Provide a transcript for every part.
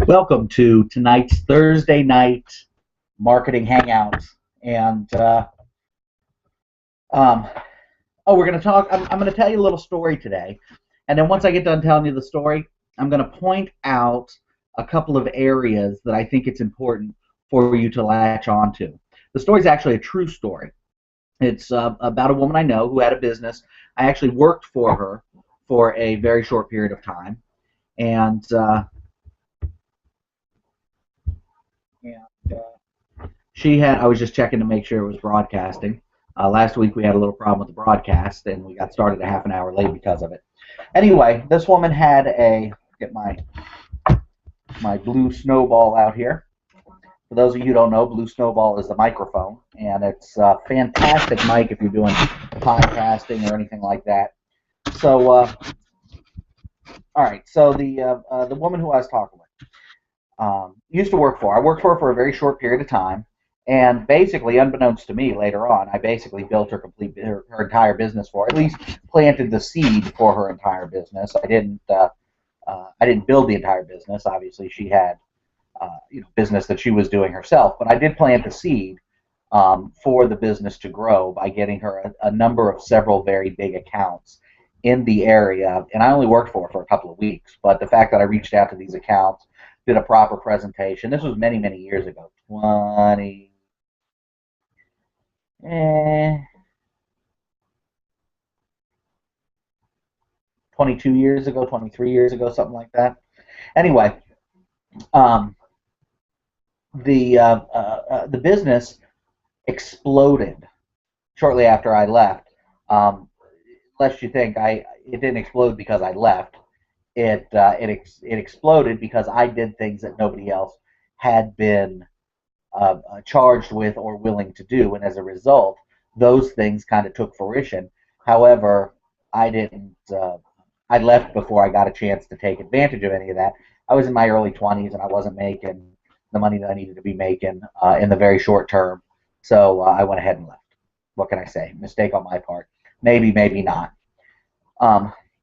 Welcome to tonight's Thursday night marketing hangout. And um, we're going to talk. I'm going to tell you a little story today. And then once I get done telling you the story, I'm going to point out a couple of areas that I think it's important for you to latch onto. The story is actually a true story. It's about a woman I know who had a business. I actually worked for her for a very short period of time. And, and she had, I was just checking to make sure it was broadcasting. Last week we had a little problem with the broadcast and we got started a half an hour late because of it. Anyway, this woman had get my blue snowball out here. For those of you who don't know, blue snowball is the microphone, and it's a fantastic mic if you're doing podcasting or anything like that. So, all right, so the woman who I was talking with used to work for. I worked for her for a very short period of time. And basically, unbeknownst to me later on, I basically built her her entire business for her, at least planted the seed for her entire business. I didn't build the entire business. Obviously, she had business that she was doing herself, but I did plant the seed for the business to grow by getting her a number of several very big accounts in the area. And I only worked for her for a couple of weeks, but the fact that I reached out to these accounts, did a proper presentation. This was many, many years ago, 22 years ago, 23 years ago, something like that. Anyway, the business exploded shortly after I left. Lest you think it didn't explode because I left. It exploded because I did things that nobody else had been charged with or willing to do, and as a result, those things kind of took fruition. However, I didn't. I left before I got a chance to take advantage of any of that. I was in my early 20s, and I wasn't making the money that I needed to be making in the very short term, so I went ahead and left. What can I say? Mistake on my part. Maybe, maybe not.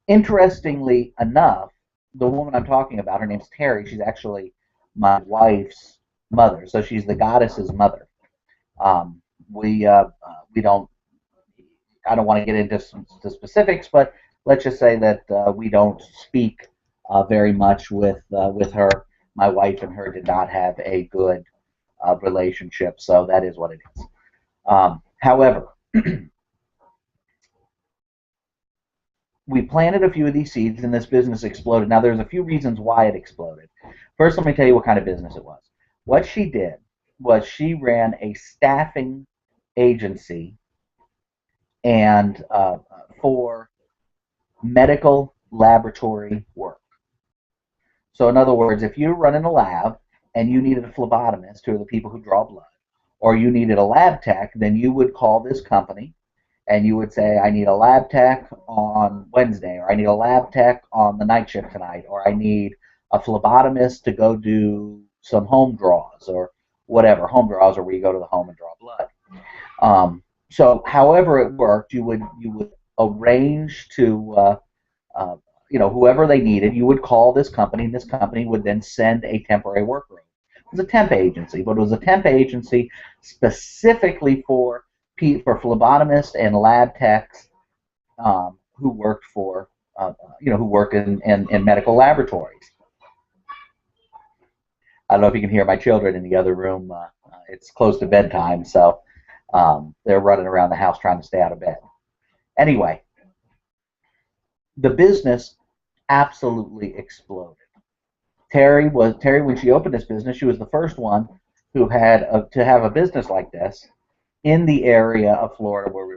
Interestingly enough, the woman I'm talking about, her name's Terry. She's actually my wife's mother, so she's the goddess's mother. We don't. I don't want to get into the specifics, but let's just say that we don't speak very much with her. My wife and her did not have a good relationship, so that is what it is. However, we planted a few of these seeds and this business exploded. Now, there's a few reasons why it exploded. First, let me tell you what kind of business it was. What she did was she ran a staffing agency and for medical laboratory work. So in other words, if you're running a lab and you needed a phlebotomist, who are the people who draw blood, or you needed a lab tech, then you would call this company and you would say, I need a lab tech on Wednesday, or I need a lab tech on the night shift tonight, or I need a phlebotomist to go do some home draws, or whatever. Home draws are where you go to the home and draw blood. So however it worked, you would arrange to, whoever they needed, you would call this company, and this company would then send a temporary worker. It was a temp agency, but it was a temp agency specifically for phlebotomists and lab techs who worked who worked in medical laboratories. I don't know if you can hear my children in the other room. It's close to bedtime, so they're running around the house trying to stay out of bed. Anyway, the business absolutely exploded. Terry, when she opened this business, she was the first one who had to have a business like this in the area of Florida where we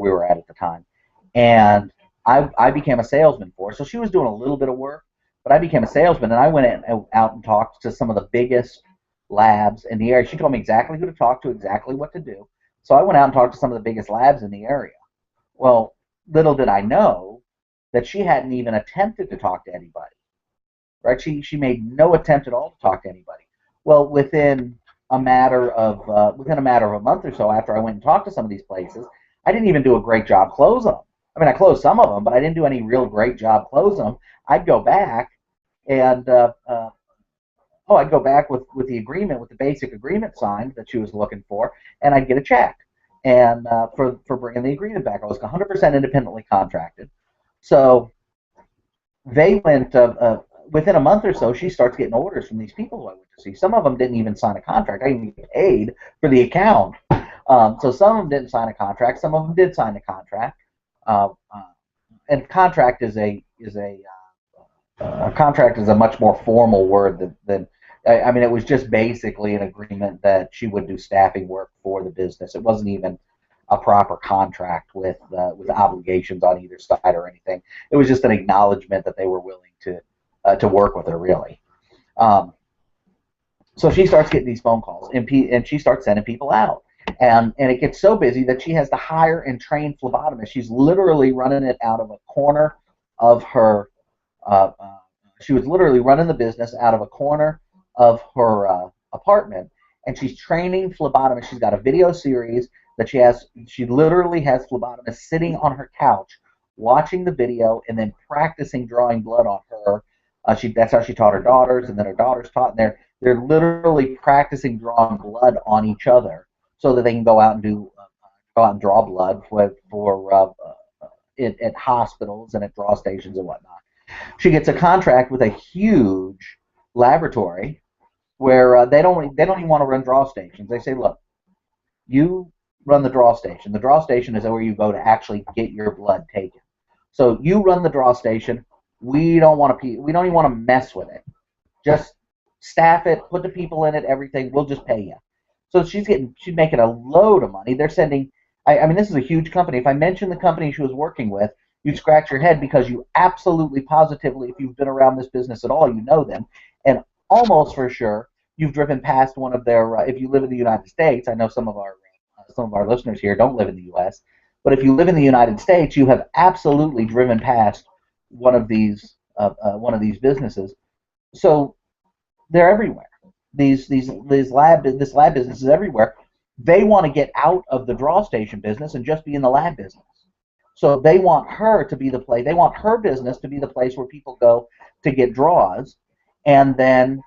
were at the time. And I became a salesman for her. So she was doing a little bit of work, but I became a salesman, and I went out and talked to some of the biggest labs in the area. She told me exactly who to talk to, exactly what to do. So I went out and talked to some of the biggest labs in the area. Well, little did I know that she hadn't even attempted to talk to anybody. Right? She made no attempt at all to talk to anybody. Well, within a matter of a month or so after I went and talked to some of these places, I didn't even do a great job closing them. I mean, I closed some of them, but I didn't do any real great job closing them. I'd go back and Oh, I'd go back with the agreement, with the basic agreement signed that she was looking for, and I'd get a check. And for bringing the agreement back, I was 100% independently contracted. So they went within a month or so. She starts getting orders from these people who I went to see. Some of them didn't even sign a contract. I didn't get paid for the account. So some of them didn't sign a contract. Some of them did sign a contract. Uh, uh, and contract a contract is a much more formal word than I mean, it was just basically an agreement that she would do staffing work for the business. It wasn't even a proper contract with obligations on either side or anything. It was just an acknowledgement that they were willing to work with her, really. Um, so she starts getting these phone calls, and she starts sending people out. And it gets so busy that she has to hire and train phlebotomists. She's literally running it out of a corner of her. Uh, uh, she was literally running the business out of a corner of her apartment, and she's training phlebotomists. She's got a video series that she has. She literally has phlebotomists sitting on her couch watching the video and then practicing drawing blood on her. That's how she taught her daughters, and then her daughters taught. And they're literally practicing drawing blood on each other so that they can go out and go out and draw blood at hospitals and at draw stations and whatnot. She gets a contract with a huge laboratory where they don't even want to run draw stations. They say, look, you run the draw station. The draw station is where you go to actually get your blood taken. So you run the draw station. We don't even want to mess with it. Just staff it, put the people in it, everything. We'll just pay you. So she's making a load of money. They're sending. I mean, this is a huge company. If I mention the company she was working with, you'd scratch your head because you absolutely positively, if you've been around this business at all, you know them, and almost for sure you've driven past one of their. If you live in the United States, I know some of our listeners here don't live in the U.S., but if you live in the United States, you have absolutely driven past one of these businesses. So they're everywhere. This lab business is everywhere. They want to get out of the draw station business and just be in the lab business. So they want her to be the place. They want her business to be the place where people go to get draws, and then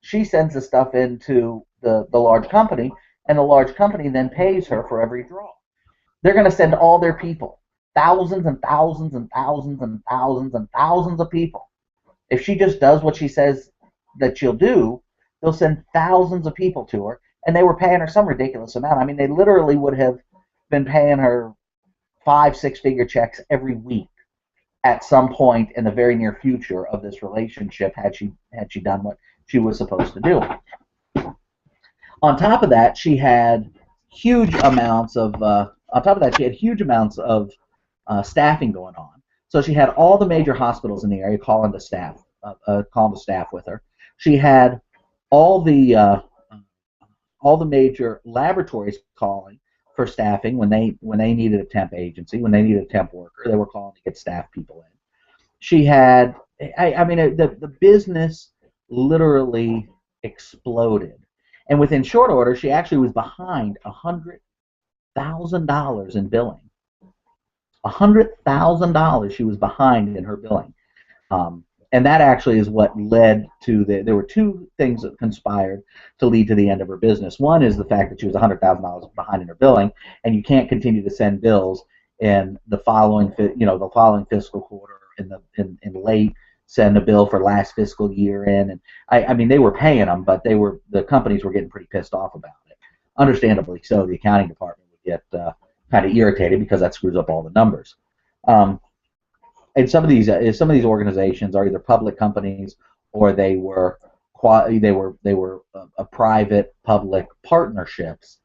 she sends the stuff into the large company, and the large company then pays her for every draw. They're going to send all their people, thousands and thousands and thousands and thousands and thousands of people. If she just does what she says that she'll do, they'll send thousands of people to her, and they were paying her some ridiculous amount. I mean, they literally would have been paying her 5-6-figure checks every week at some point in the very near future of this relationship had she done what she was supposed to do. On top of that, she had huge amounts of staffing going on. So she had all the major hospitals in the area calling to staff with her. She had all the major laboratories calling for staffing when they needed a temp agency, when they needed a temp worker, they were calling to get staff people in. She had, I mean, the business literally exploded, and within short order, she actually was behind $100,000 in billing. $100,000 she was behind in her billing. And that actually is what led to there were two things that conspired to lead to the end of her business. One is the fact that she was $100,000 behind in her billing, and you can't continue to send bills in the following fiscal quarter in late, send a bill for last fiscal year in, and I mean they were paying them, but the companies were getting pretty pissed off about it. Understandably so. The accounting department would get kind of irritated because that screws up all the numbers. And some of these organizations are either public companies or they were private public partnerships,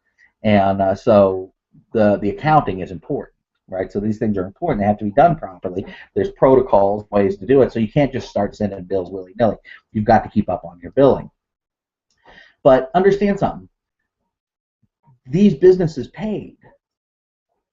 and so the accounting is important, right? So these things are important; they have to be done properly. There's protocols, ways to do it, so you can't just start sending bills willy-nilly. You've got to keep up on your billing. But understand something: these businesses paid.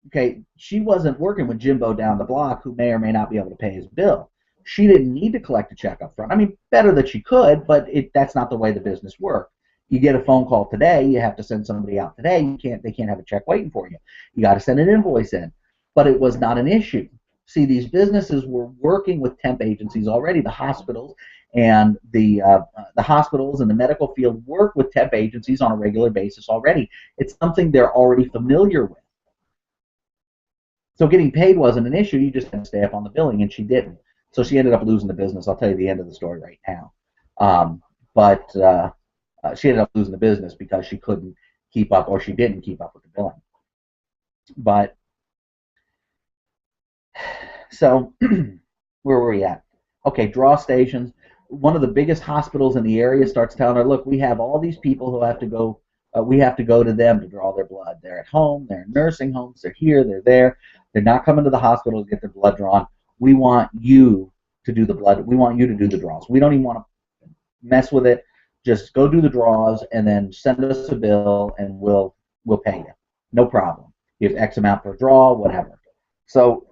Okay, she wasn't working with Jimbo down the block who may or may not be able to pay his bill. She didn't need to collect a check up front. I mean, better that she could, but that's not the way the business worked. You get a phone call today, you have to send somebody out today. They can't have a check waiting for you. You got to send an invoice in. But it was not an issue. See, these businesses were working with temp agencies already, the hospitals And the hospitals and the medical field work with temp agencies on a regular basis already. It's something they're already familiar with. So getting paid wasn't an issue. You just had to stay up on the billing, and she didn't. So she ended up losing the business. I'll tell you the end of the story right now. But she ended up losing the business because she couldn't keep up, or she didn't keep up with the billing. But so where were we at? Okay, draw stations. One of the biggest hospitals in the area starts telling her, look, we have all these people who have to go. We have to go to them to draw their blood. They're at home. They're in nursing homes. They're here. They're there. They're not coming to the hospital to get their blood drawn. We want you to do the blood. We want you to do the draws. We don't even want to mess with it. Just go do the draws and then send us a bill and we'll pay you. No problem. You have X amount per draw, whatever. So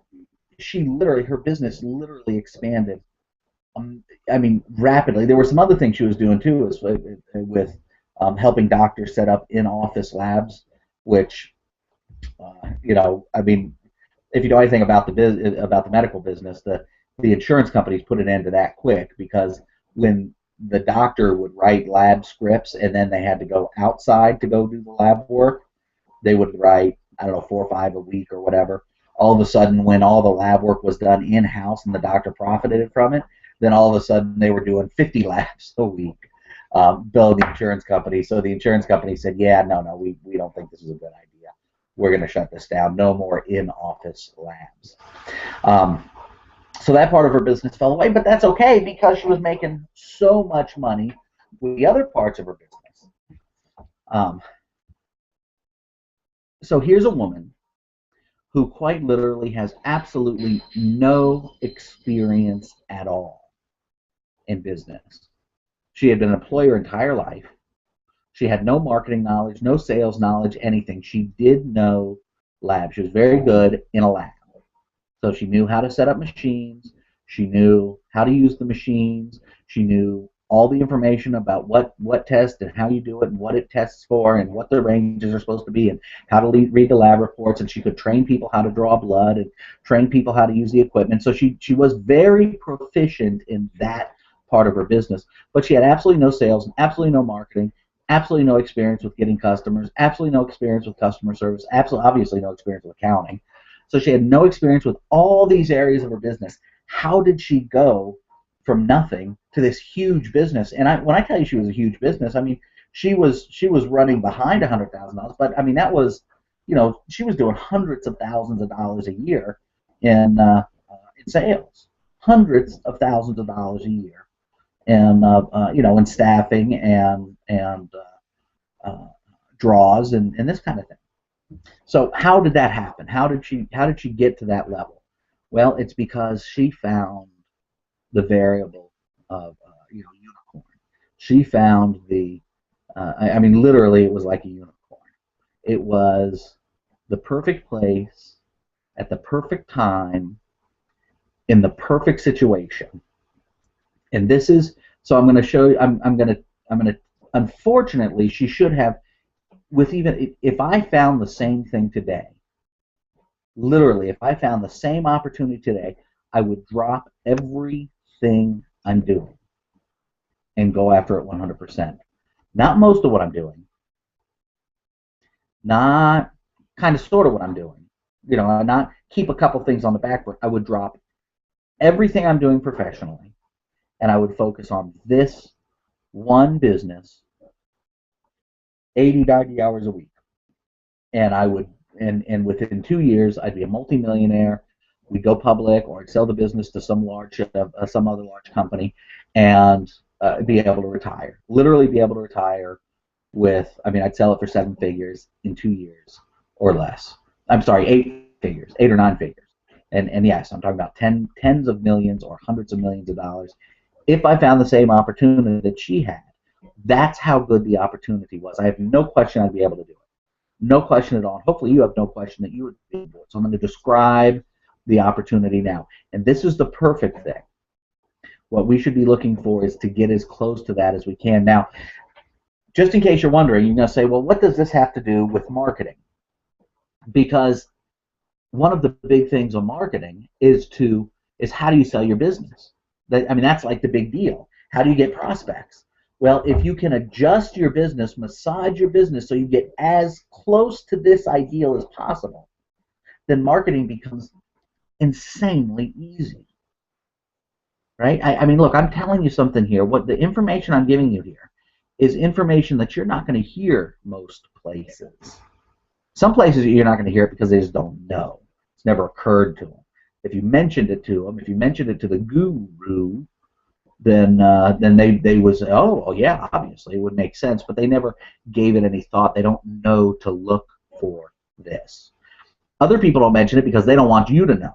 she literally, her business literally expanded. I mean, rapidly. There were some other things she was doing too, with helping doctors set up in-office labs, which, I mean, if you know anything about the medical business, the insurance companies put an end to that quick, because when the doctor would write lab scripts and then they had to go outside to go do the lab work, they would write, I don't know, 4 or 5 a week or whatever. All of a sudden, when all the lab work was done in-house and the doctor profited from it, then all of a sudden they were doing 50 labs a week, billing the insurance company. So the insurance company said, yeah, no, we don't think this is a good idea. We're going to shut this down. No more in-office labs. So that part of her business fell away, but that's okay because she was making so much money with the other parts of her business. So here's a woman who quite literally has absolutely no experience at all in business. She had been an employee her entire life. She had no marketing knowledge, no sales knowledge, anything. She did know lab. She was very good in a lab. So she knew how to set up machines. She knew how to use the machines. She knew all the information about what test and how you do it and what it tests for and what the ranges are supposed to be and how to read the lab reports. And she could train people how to draw blood and train people how to use the equipment. So she was very proficient in that part of her business. But she had absolutely no sales, absolutely no marketing, absolutely no experience with getting customers, absolutely no experience with customer service, obviously no experience with accounting. So she had no experience with all these areas of her business. How did she go from nothing to this huge business? And when I tell you she was a huge business, I mean she was running behind $100,000, but I mean that was, she was doing hundreds of thousands of dollars a year in sales, hundreds of thousands of dollars a year, and in staffing and draws and this kind of thing. So how did that happen? How did she get to that level? Well, it's because she found the variable of unicorn. She found I mean literally it was like a unicorn. It was the perfect place at the perfect time in the perfect situation. And this is, so I'm going to show you, I'm going to unfortunately she should have, with even if I found the same thing today, literally, if I found the same opportunity today, I would drop everything I'm doing and go after it 100%. Not most of what I'm doing, not kind of sort of what I'm doing, not keep a couple things on the back burner. I would drop everything I'm doing professionally and I would focus on this one business 80, 90 hours a week. And I would, and within 2 years, I'd be a multimillionaire. We'd go public, or I'd sell the business to some other large company, and be able to retire. Literally be able to retire with, I mean, I'd sell it for 7 figures in 2 years or less. I'm sorry, 8 figures, 8 or 9 figures. And yes, I'm talking about tens of millions or hundreds of millions of dollars. If I found the same opportunity that she had, that's how good the opportunity was. I have no question I'd be able to do it. No question at all. Hopefully you have no question that you would be able to do it. So I'm going to describe the opportunity now. And this is the perfect thing. What we should be looking for is to get as close to that as we can. Now, just in case you're wondering, you're going to say, well, what does this have to do with marketing? Because one of the big things on marketing is how do you sell your business? I mean, that's like the big deal. How do you get prospects? Well, if you can adjust your business, massage your business so you get as close to this ideal as possible, then marketing becomes insanely easy. Right? I mean, look, I'm telling you something here. What the information I'm giving you here is information that you're not going to hear most places. Some places you're not going to hear it because they just don't know. It's never occurred to them. If you mentioned it to them, if you mentioned it to the guru, then they would say, oh, well, yeah, obviously it would make sense, but they never gave it any thought. They don't know to look for this. Other people don't mention it because they don't want you to know.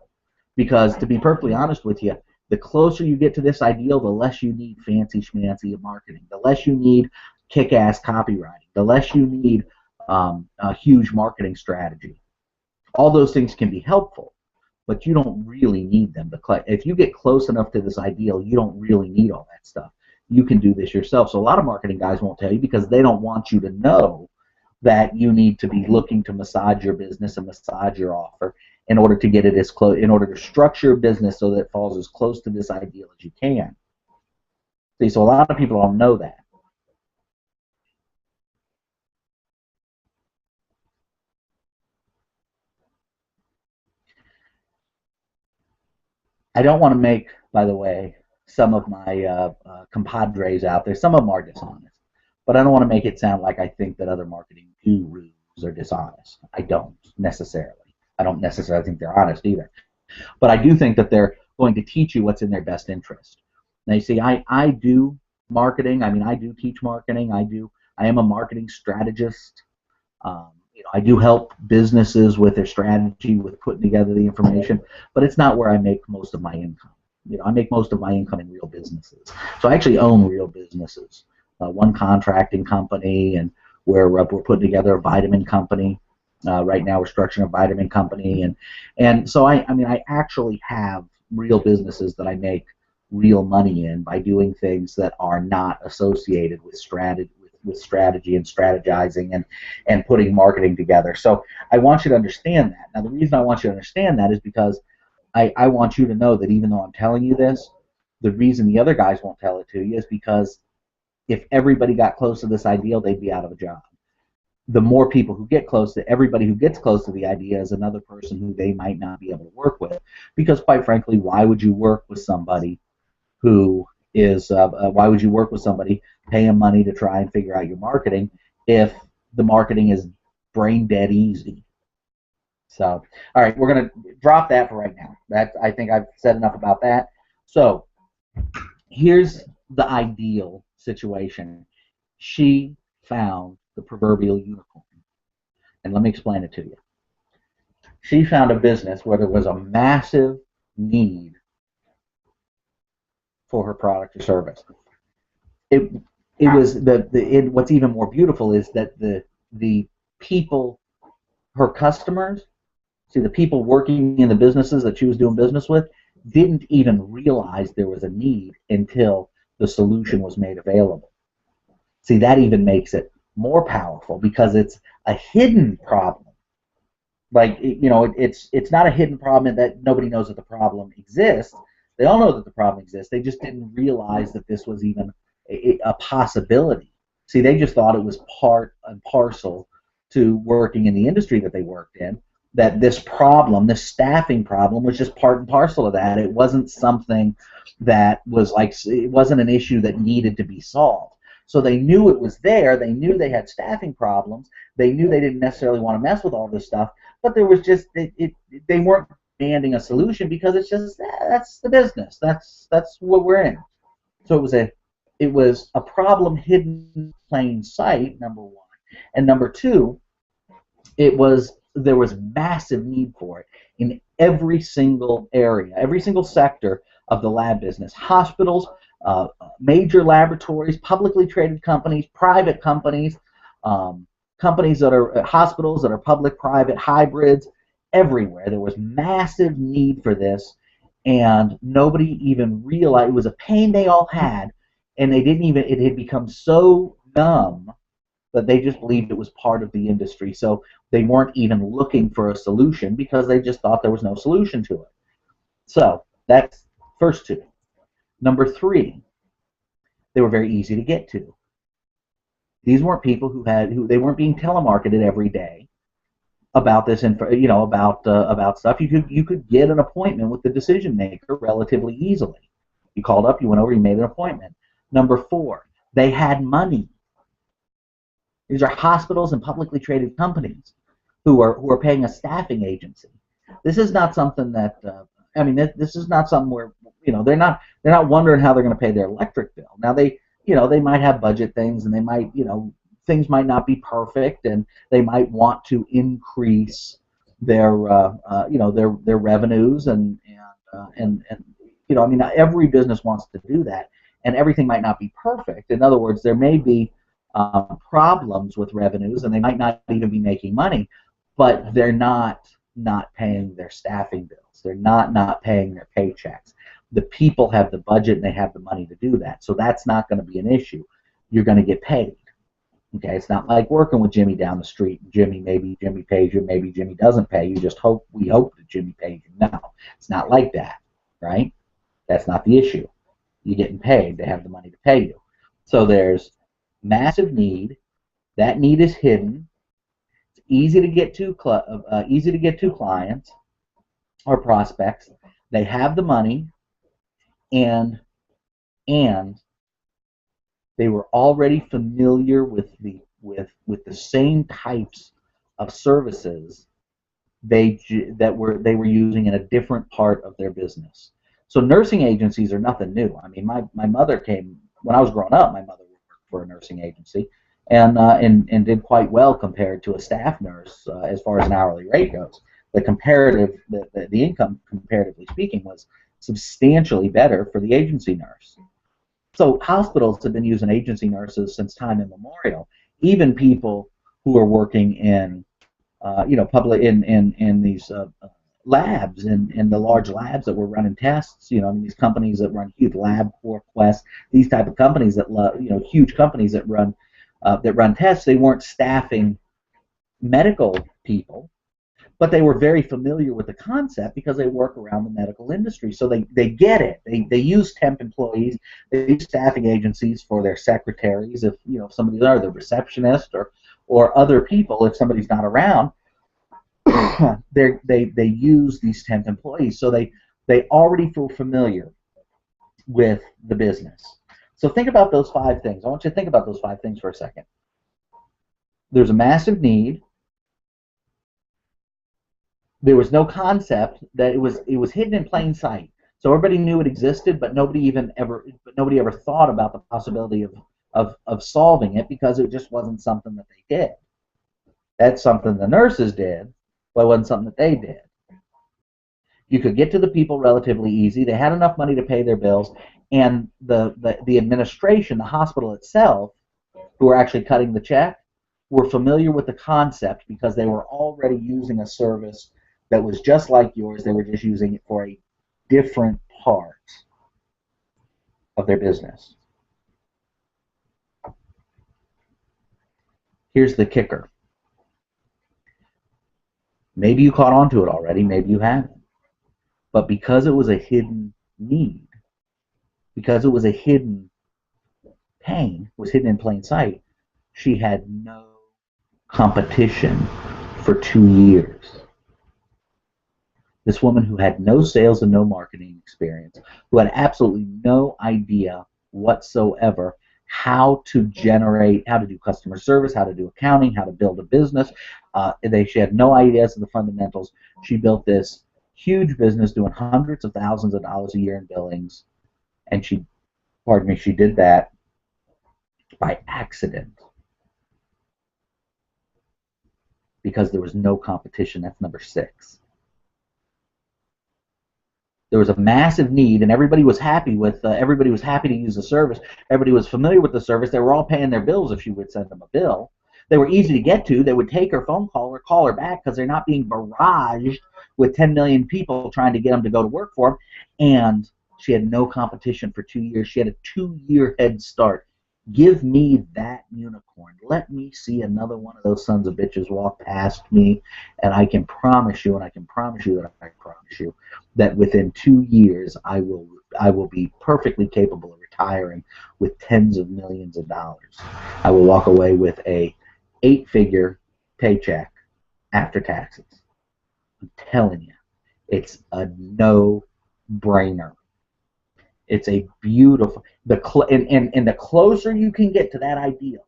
Because to be perfectly honest with you, the closer you get to this ideal, the less you need fancy schmancy marketing, the less you need kick-ass copywriting, the less you need a huge marketing strategy. All those things can be helpful, but you don't really need them. If you get close enough to this ideal, you don't really need all that stuff. You can do this yourself. So a lot of marketing guys won't tell you because they don't want you to know that you need to be looking to massage your business and massage your offer in order to get it as close, in order to structure your business so that it falls as close to this ideal as you can. See, so a lot of people don't know that. I don't want to make, by the way, some of my compadres out there, some of them are dishonest, but I don't want to make it sound like I think that other marketing gurus are dishonest. I don't necessarily. I don't necessarily think they're honest either. But I do think that they're going to teach you what's in their best interest. Now, you see, I do marketing. I mean, I do teach marketing. I am a marketing strategist. I do help businesses with their strategy, with putting together the information, but it's not where I make most of my income. I make most of my income in real businesses. So I actually own real businesses. One contracting company, and we're putting together a vitamin company. Right now we're structuring a vitamin company, and so I mean I actually have real businesses that I make real money in by doing things that are not associated with strategy and strategizing and putting marketing together. So I want you to understand that. Now the reason I want you to understand that is because I want you to know that even though I'm telling you this, the reason the other guys won't tell it to you is because if everybody got close to this ideal, they'd be out of a job. The more people who get close to everybody who gets close to the idea is another person who they might not be able to work with, because quite frankly, why would you work with somebody who is why would you work with somebody, pay them money to try and figure out your marketing if the marketing is brain dead easy? So, all right, we're going to drop that for right now. I think I've said enough about that. So here's the ideal situation. She found the proverbial unicorn. And let me explain it to you. She found a business where there was a massive need for her product or service. It was what's even more beautiful is that the people, her customers, see, the people working in the businesses that she was doing business with didn't even realize there was a need until the solution was made available. See, that even makes it more powerful because it's a hidden problem. Like, it's not a hidden problem that nobody knows that the problem exists. They all know that the problem exists. They just didn't realize that this was even a possibility. See, they just thought it was part and parcel to working in the industry that they worked in, that this problem, this staffing problem, was just part and parcel of that. It wasn't something that was it wasn't an issue that needed to be solved. So they knew it was there. They knew they had staffing problems. They knew they didn't necessarily want to mess with all this stuff, but there was just they weren't demanding a solution because it's just that's the business. That's what we're in. So it was a problem hidden in plain sight, number one, and number two, there was massive need for it in every single area, every single sector of the lab business. Hospitals, major laboratories, publicly traded companies, private companies, companies that are hospitals that are public, private, hybrids, everywhere. There was massive need for this, and nobody even realized. It was a pain they all had, and it had become so numb that they just believed it was part of the industry. So they weren't even looking for a solution because they just thought there was no solution to it. So that's first two. Number three, They were very easy to get to. These weren't people who they weren't being telemarketed every day about this, and about stuff. You could get an appointment with the decision maker relatively easily. You called up, you went over, you made an appointment. Number four, they had money. These are hospitals and publicly traded companies who are paying a staffing agency. This is not something that this is not something where they're not wondering how they're going to pay their electric bill. Now they might have budget things, and they might things might not be perfect, and they might want to increase their their revenues, and every business wants to do that, and everything might not be perfect. In other words, there may be problems with revenues, and they might not even be making money, but they're not paying their staffing bills. They're not paying their paychecks. The people have the budget and they have the money to do that, so that's not going to be an issue. You're going to get paid. Okay, it's not like working with Jimmy down the street. Maybe Jimmy pays you, maybe Jimmy doesn't pay you. We hope that Jimmy pays you. No, it's not like that, right? That's not the issue. You're getting paid. They have the money to pay you. So there's massive need. That need is hidden. It's easy to get to clients or prospects. They have the money, and they were already familiar with the same types of services they were using in a different part of their business. So nursing agencies are nothing new. I mean, my mother came when I was growing up. My mother worked for a nursing agency, and did quite well compared to a staff nurse as far as an hourly rate goes. The income, comparatively speaking, was substantially better for the agency nurse. So hospitals have been using agency nurses since time immemorial. Even people who are working in public in these labs, in the large labs that were running tests, these companies that run huge LabCorp, Quest, these type of companies that huge companies that run tests, they weren't staffing medical people, but they were very familiar with the concept because they work around the medical industry, so they get it. They use temp employees, they use staffing agencies for their secretaries, if somebody's there, the receptionist, or other people if somebody's not around. they use these temp employees, so they already feel familiar with the business. So think about those 5 things. I want you to think about those 5 things for a second. There's a massive need. There was no concept that it was hidden in plain sight. So everybody knew it existed, but nobody ever thought about the possibility of solving it, because it just wasn't something that they did. That's something the nurses did, but it wasn't something that they did. You could get to the people relatively easy. They had enough money to pay their bills, and the administration, the hospital itself, who were actually cutting the check, were familiar with the concept because they were already using a service that was just like yours. They were just using it for a different part of their business. Here's the kicker. Maybe you caught on to it already, maybe you haven't. But because it was a hidden need, because it was a hidden pain, was hidden in plain sight, she had no competition for 2 years. This woman who had no sales and no marketing experience, who had absolutely no idea whatsoever how to do customer service, how to do accounting, how to build a business. She had no ideas of the fundamentals. She built this huge business doing hundreds of thousands of dollars a year in billings, and she did that by accident because there was no competition. That's number 6. There was a massive need, and everybody was happy to use the service. Everybody was familiar with the service. They were all paying their bills if she would send them a bill. They were easy to get to. They would take her phone call or call her back because they're not being barraged with 10 million people trying to get them to go to work for them. And she had no competition for 2 years. She had a 2-year head start. Give me that unicorn. Let me see another one of those sons of bitches walk past me, and I can promise you, that within 2 years I will be perfectly capable of retiring with tens of millions of dollars. I will walk away with a 8-figure paycheck after taxes. I'm telling you, it's a no-brainer. It's a beautiful, and the closer you can get to that ideal,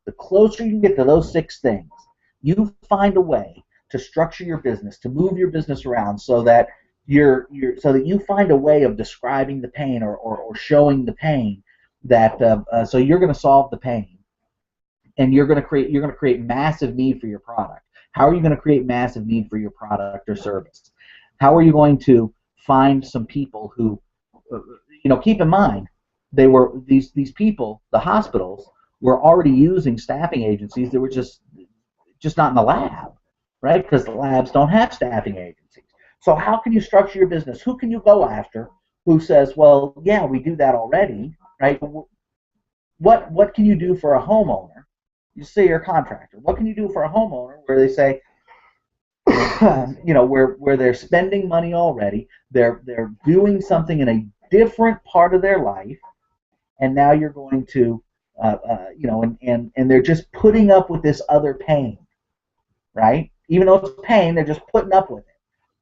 the closer you can get to those 6 things, you find a way to structure your business, to move your business around so that so that you find a way of describing the pain or showing the pain that so you're going to solve the pain, and you're going to create massive need for your product. How are you going to create massive need for your product or service? How are you going to find some people who, keep in mind, they were these people, the hospitals, were already using staffing agencies that were just not in the lab, right? Because the labs don't have staffing agencies. So how can you structure your business? Who can you go after who says, well, yeah, we do that already, right? What can you do for a homeowner? You say you're a contractor. What can you do for a homeowner where they say, where they're spending money already, they're doing something in a different part of their life, and now you're going to, and they're just putting up with this other pain, right? Even though it's pain, they're just putting up with it.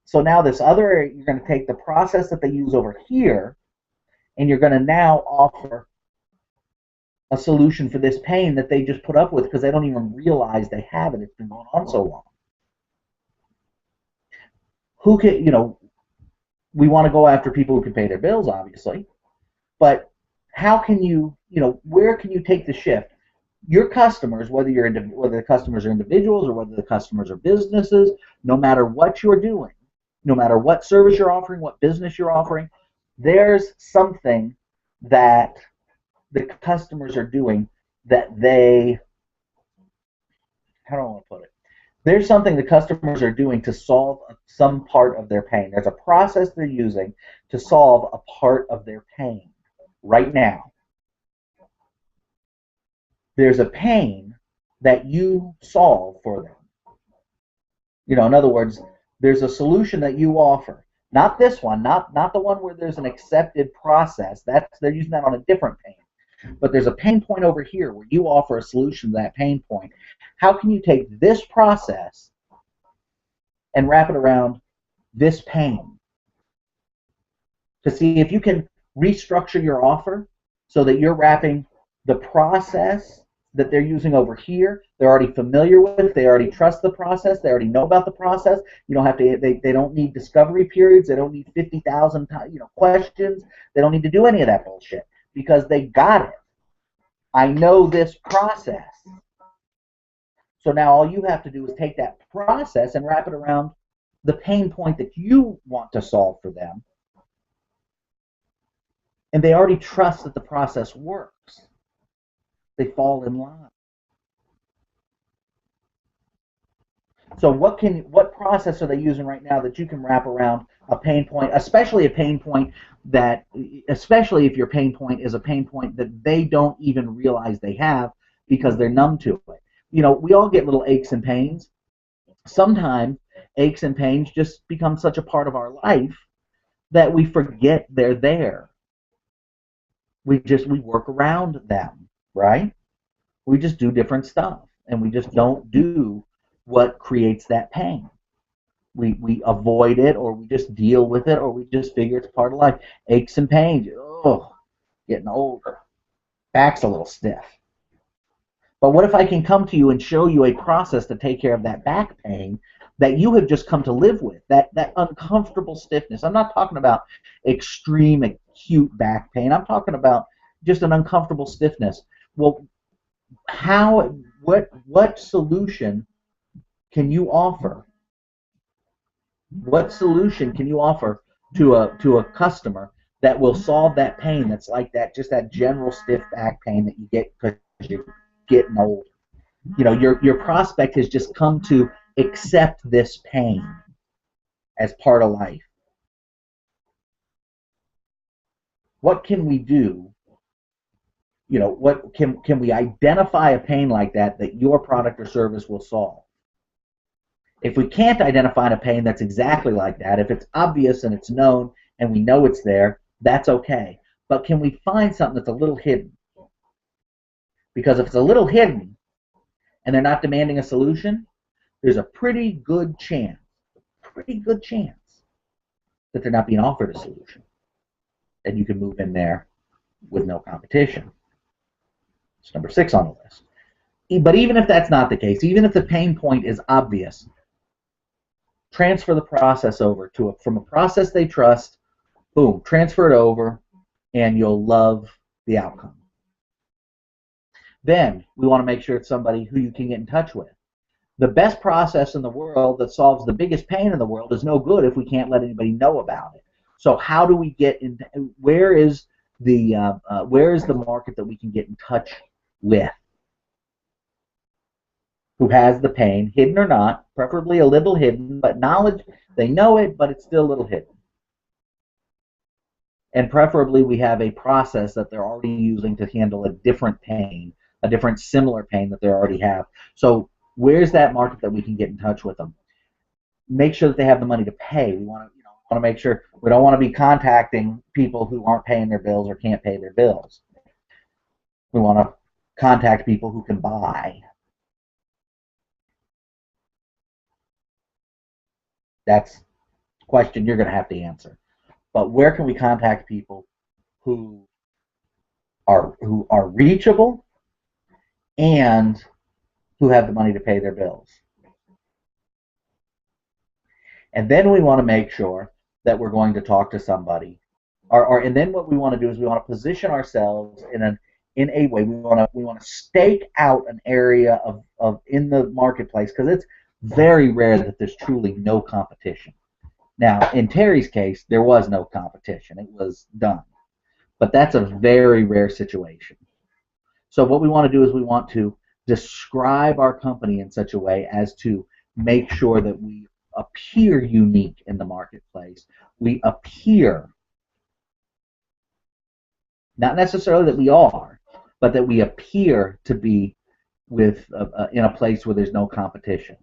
So now this other area, you're going to take the process that they use over here, and you're going to now offer a solution for this pain that they just put up with because they don't even realize they have it. It's been going on so long. Who can, we want to go after people who can pay their bills, obviously, but how can you, where can you take the shift? Your customers, whether the customers are individuals or whether the customers are businesses, no matter what you're doing, no matter what service you're offering, what business you're offering, there's something that the customers are doing that how do I want to put it? There's something the customers are doing to solve some part of their pain. There's a process they're using to solve a part of their pain right now. There's a pain that you solve for them. In other words, there's a solution that you offer. Not this one, not the one where there's an accepted process. They're using that on a different pain. But there's a pain point over here where you offer a solution to that pain point. How can you take this process and wrap it around this pain? To see if you can restructure your offer so that you're wrapping the process that they're using over here, they're already familiar with, they already trust the process, they already know about the process. You don't have to, they don't need discovery periods, they don't need 50,000 questions, they don't need to do any of that bullshit because they got it. I know this process. So now all you have to do is take that process and wrap it around the pain point that you want to solve for them. And they already trust that the process works. They fall in line. So what process are they using right now that you can wrap around a pain point, especially a pain point especially if your pain point is a pain point that they don't even realize they have because they're numb to it. We all get little aches and pains. Sometimes aches and pains just become such a part of our life that we forget they're there. We work around them, right? We just do different stuff, and we just don't do what creates that pain. We avoid it, or we just deal with it, or we just figure it's part of life. Aches and pains. Oh, getting older. Back's a little stiff. But what if I can come to you and show you a process to take care of that back pain that you have just come to live with, that uncomfortable stiffness? I'm not talking about extreme acute back pain. I'm talking about just an uncomfortable stiffness. Well, what solution can you offer? What solution can you offer to a customer that will solve that pain that's like that, just that general stiff back pain that you get because you're getting older? Your prospect has just come to accept this pain as part of life. What can we do? What can we identify a pain like that your product or service will solve? If we can't identify a pain that's exactly like that, if it's obvious and it's known and we know it's there, that's okay. but can we find something that's a little hidden? Because if it's a little hidden and they're not demanding a solution, there's a pretty good chance that they're not being offered a solution. And you can move in there with no competition. It's number 6 on the list. But even if that's not the case, even if the pain point is obvious, transfer the process over from a process they trust, boom, transfer it over, and you'll love the outcome. Then we want to make sure it's somebody who you can get in touch with. The best process in the world that solves the biggest pain in the world is no good if we can't let anybody know about it. So how do we get in? Where is the market that we can get in touch with? Who has the pain, hidden or not, preferably a little hidden, but knowledge, they know it, but it's still a little hidden. And preferably we have a process that they're already using to handle a different pain, a different similar pain that they already have. So where's that market that we can get in touch with them? Make sure that they have the money to pay. We want to make sure we don't want to be contacting people who aren't paying their bills or can't pay their bills. We want to contact people who can buy. That's a question you're going to have to answer. But where can we contact people who are reachable and who have the money to pay their bills? And then we want to make sure that we're going to talk to somebody. And then what we want to do is we want to position ourselves in a way. We want to stake out an area of in the marketplace, because it's very rare that there's truly no competition. Now, in Terry's case, there was no competition. It was done. But that's a very rare situation. So what we want to do is we want to describe our company in such a way as to make sure that we appear unique in the marketplace. We appear, not necessarily that we are, but that we appear to be in a place where there's no competition.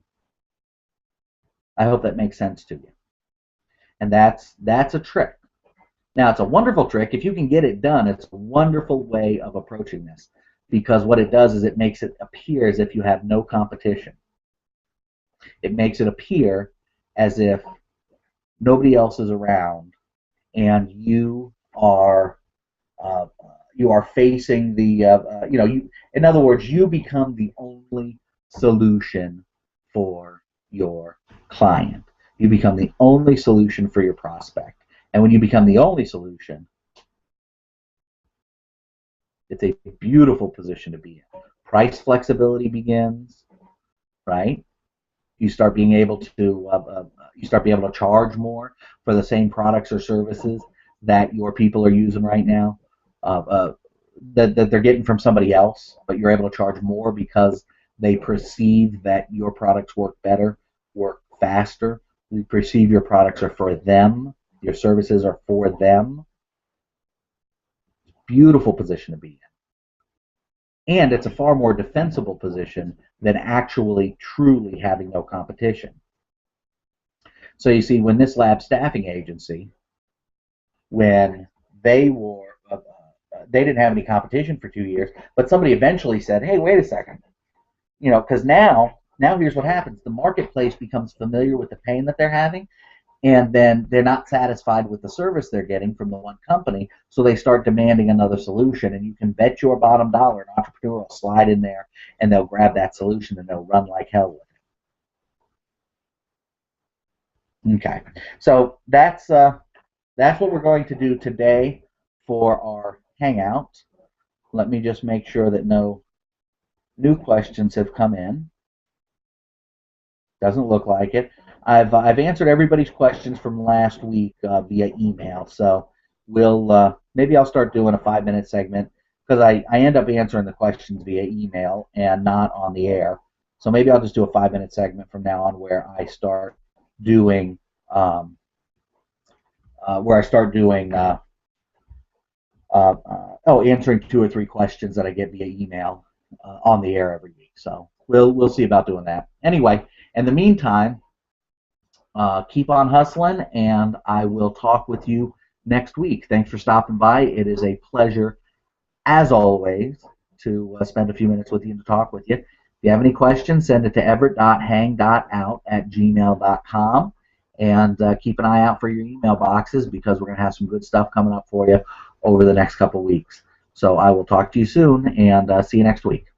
I hope that makes sense to you. And that's a trick. Now, it's a wonderful trick. If you can get it done, it's a wonderful way of approaching this, because what it does is it makes it appear as if you have no competition. It makes it appear as if nobody else is around, and you are facing the in other words, you become the only solution for your client. You become the only solution for your prospect. And when you become the only solution, it's a beautiful position to be in. Price flexibility begins, right? You start being able to charge more for the same products or services that your people are using right now, that they're getting from somebody else, but you're able to charge more because they perceive that your products work better, work faster. They perceive your products are for them, your services are for them. Beautiful position to be in. And it's a far more defensible position than actually truly having no competition. So you see, when this lab staffing agency, when they didn't have any competition for 2 years, but somebody eventually said, hey, wait a second, because now here's what happens. The marketplace becomes familiar with the pain that they're having, and then they're not satisfied with the service they're getting from the one company, so they start demanding another solution, and you can bet your bottom dollar an entrepreneur will slide in there, and they'll grab that solution, and they'll run like hell with it. Okay, so that's what we're going to do today for our Hangout. Let me just make sure that no new questions have come in. Doesn't look like it. I've answered everybody's questions from last week via email, so maybe I'll start doing a 5-minute segment, because I end up answering the questions via email and not on the air. So maybe I'll just do a 5-minute segment from now on where I start doing answering 2 or 3 questions that I get via email on the air every week. So we'll see about doing that. Anyway, in the meantime, keep on hustling, and I will talk with you next week. Thanks for stopping by. It is a pleasure, as always, to spend a few minutes with you and to talk with you. If you have any questions, send it to everett.hang.out@gmail.com. And keep an eye out for your email boxes because we're going to have some good stuff coming up for you over the next couple of weeks. So I will talk to you soon and see you next week.